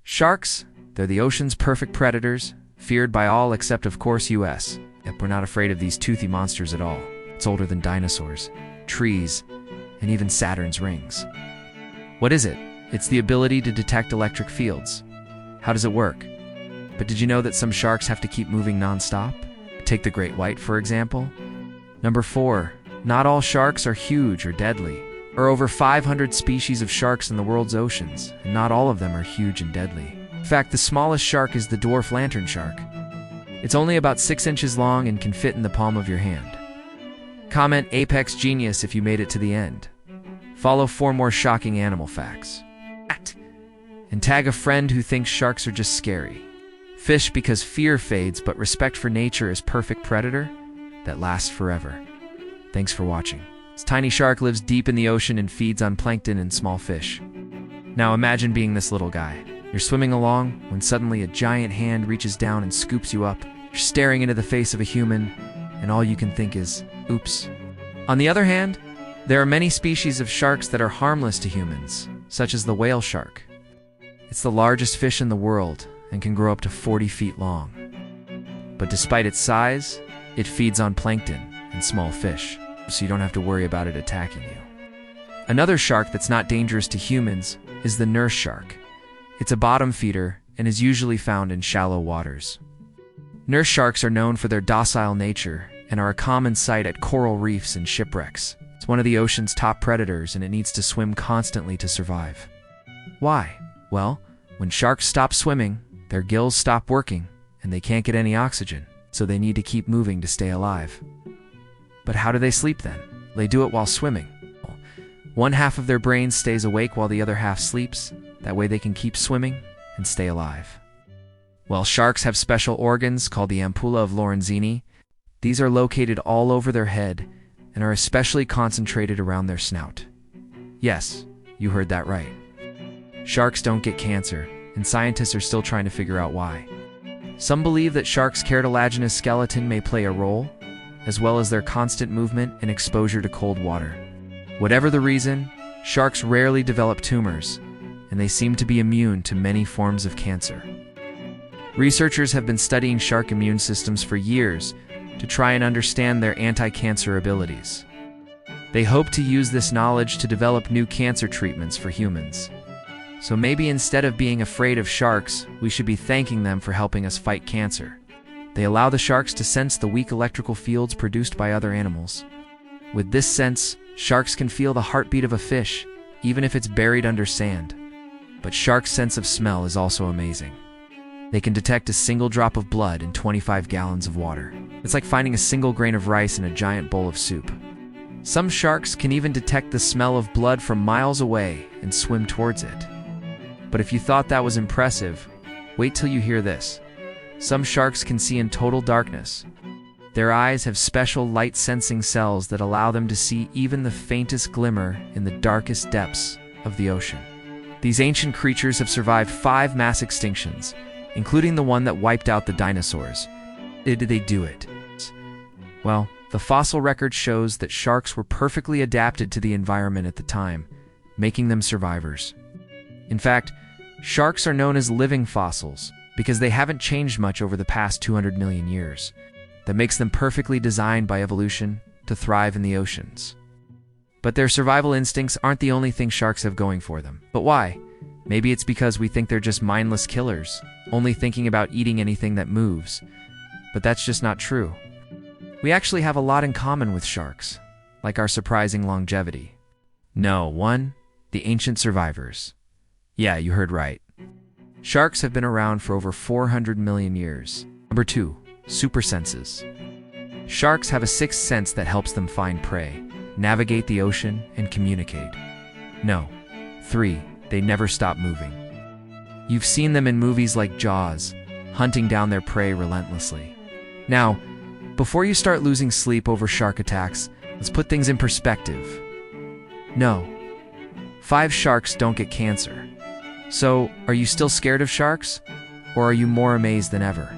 Sharks, they're the ocean's perfect predators, feared by all except, of course, US. Yep, we're not afraid of these toothy monsters at all. It's older than dinosaurs, trees, and even Saturn's rings. What is it? It's the ability to detect electric fields. How does it work? But did you know that some sharks have to keep moving non-stop? Take the great white, for example. Number 4. Not all sharks are huge or deadly. There are over 500 species of sharks in the world's oceans, and not all of them are huge and deadly. In fact, the smallest shark is the dwarf lantern shark. It's only about 6 inches long and can fit in the palm of your hand. Comment Apex Genius if you made it to the end. Follow 4 more shocking animal facts. And tag a friend who thinks sharks are just scary. Fish because fear fades, but respect for nature is perfect predator that lasts forever. Thanks for watching. This tiny shark lives deep in the ocean and feeds on plankton and small fish. Now imagine being this little guy. You're swimming along when suddenly a giant hand reaches down and scoops you up. You're staring into the face of a human, and all you can think is, oops. On the other hand, there are many species of sharks that are harmless to humans, such as the whale shark. It's the largest fish in the world and can grow up to 40 feet long. But despite its size, it feeds on plankton and small fish, so you don't have to worry about it attacking you. Another shark that's not dangerous to humans is the nurse shark. It's a bottom feeder and is usually found in shallow waters. Nurse sharks are known for their docile nature and are a common sight at coral reefs and shipwrecks. It's one of the ocean's top predators, and it needs to swim constantly to survive. Why? Well, when sharks stop swimming, their gills stop working, and they can't get any oxygen, so they need to keep moving to stay alive. But how do they sleep then? They do it while swimming. One half of their brain stays awake while the other half sleeps. That way they can keep swimming and stay alive. Well, sharks have special organs called the ampulla of Lorenzini. These are located all over their head and are especially concentrated around their snout. Yes, you heard that right. Sharks don't get cancer, and scientists are still trying to figure out why. Some believe that sharks' cartilaginous skeleton may play a role, as well as their constant movement and exposure to cold water. Whatever the reason, sharks rarely develop tumors, and they seem to be immune to many forms of cancer. Researchers have been studying shark immune systems for years to try and understand their anti-cancer abilities. They hope to use this knowledge to develop new cancer treatments for humans. So maybe instead of being afraid of sharks, we should be thanking them for helping us fight cancer. They allow the sharks to sense the weak electrical fields produced by other animals. With this sense, sharks can feel the heartbeat of a fish, even if it's buried under sand. But sharks' sense of smell is also amazing. They can detect a single drop of blood in 25 gallons of water. It's like finding a single grain of rice in a giant bowl of soup. Some sharks can even detect the smell of blood from miles away and swim towards it. But if you thought that was impressive, wait till you hear this. Some sharks can see in total darkness. Their eyes have special light-sensing cells that allow them to see even the faintest glimmer in the darkest depths of the ocean. These ancient creatures have survived 5 mass extinctions, including the one that wiped out the dinosaurs. Did they do it? Well, the fossil record shows that sharks were perfectly adapted to the environment at the time, making them survivors. In fact, sharks are known as living fossils because they haven't changed much over the past 200 million years. That makes them perfectly designed by evolution to thrive in the oceans. But their survival instincts aren't the only thing sharks have going for them. But why? Maybe it's because we think they're just mindless killers, only thinking about eating anything that moves. But that's just not true. We actually have a lot in common with sharks, like our surprising longevity. No, 1. The ancient survivors. Yeah, you heard right. Sharks have been around for over 400 million years. Number 2. Super senses. Sharks have a sixth sense that helps them find prey, navigate the ocean, and communicate. No. 3. They never stop moving. You've seen them in movies like Jaws, hunting down their prey relentlessly. Now, before you start losing sleep over shark attacks, let's put things in perspective. No. 5 sharks don't get cancer. So, are you still scared of sharks? Or are you more amazed than ever?